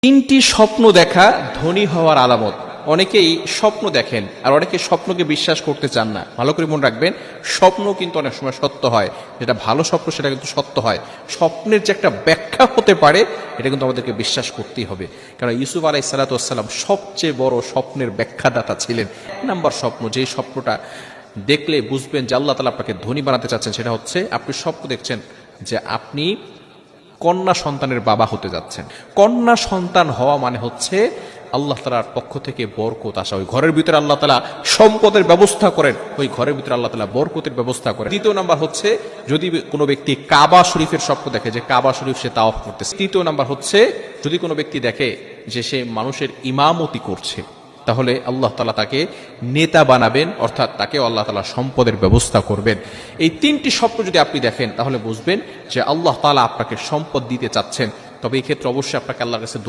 তিনটি স্বপ্ন দেখা ধনী হওয়ার আলামত। অনেকেই স্বপ্ন দেখেন আর অনেকে স্বপ্নকে বিশ্বাস করতে চান না। ভালো করে মনে রাখবেন, স্বপ্ন কিন্তু অনেক সময় সত্য হয়, যেটা ভালো স্বপ্ন সেটা কিন্তু সত্য হয়। স্বপ্নের যে একটা ব্যাখ্যা হতে পারে এটা কিন্তু আমাদেরকে বিশ্বাস করতেই হবে, কারণ ইউসুফ আলাইহিস সালাতু ওয়াস সালাম সবচেয়ে বড় স্বপ্নের ব্যাখ্যাদাতা ছিলেন। এক নাম্বার স্বপ্ন, যে স্বপ্নটা দেখলে বুঝবেন যে আল্লাহ তাআলা আপনাকে ধনী বানাতে চাচ্ছেন, সেটা হচ্ছে আপনি স্বপ্ন দেখছেন যে আপনি কন্যা সন্তানের বাবা হতে যাচ্ছেন। কন্যা সন্তান হওয়া মানে হচ্ছে আল্লাহ তাআলার পক্ষ থেকে বরকত আসা। ওই ঘরের ভিতরে আল্লাহ তাআলা সম্পদের ব্যবস্থা করেন, ওই ঘরের ভিতরে আল্লাহ তাআলা বরকতের ব্যবস্থা করেন। দ্বিতীয় নাম্বার হচ্ছে যদি কোনো ব্যক্তি কাবা শরীফের স্বপ্ন দেখে যে কাবা শরীফ সে তাওয়াফ করতেছে। তৃতীয় নাম্বার হচ্ছে যদি কোনো ব্যক্তি দেখে যে সে মানুষের ইমামতি করছে, তাহলে আল্লাহ তাআলা তাকে নেতা বানাবেন, অর্থাৎ তাকে আল্লাহ তাআলা সম্পদের ব্যবস্থা করবেন। এই তিনটি স্বপ্ন যদি আপনি দেখেন তাহলে বুঝবেন যে আল্লাহ তাআলা আপনাকে সম্পদ দিতে চাচ্ছেন। তবে এই ক্ষেত্রে অবশ্যই আপনাকে আল্লাহর কাছে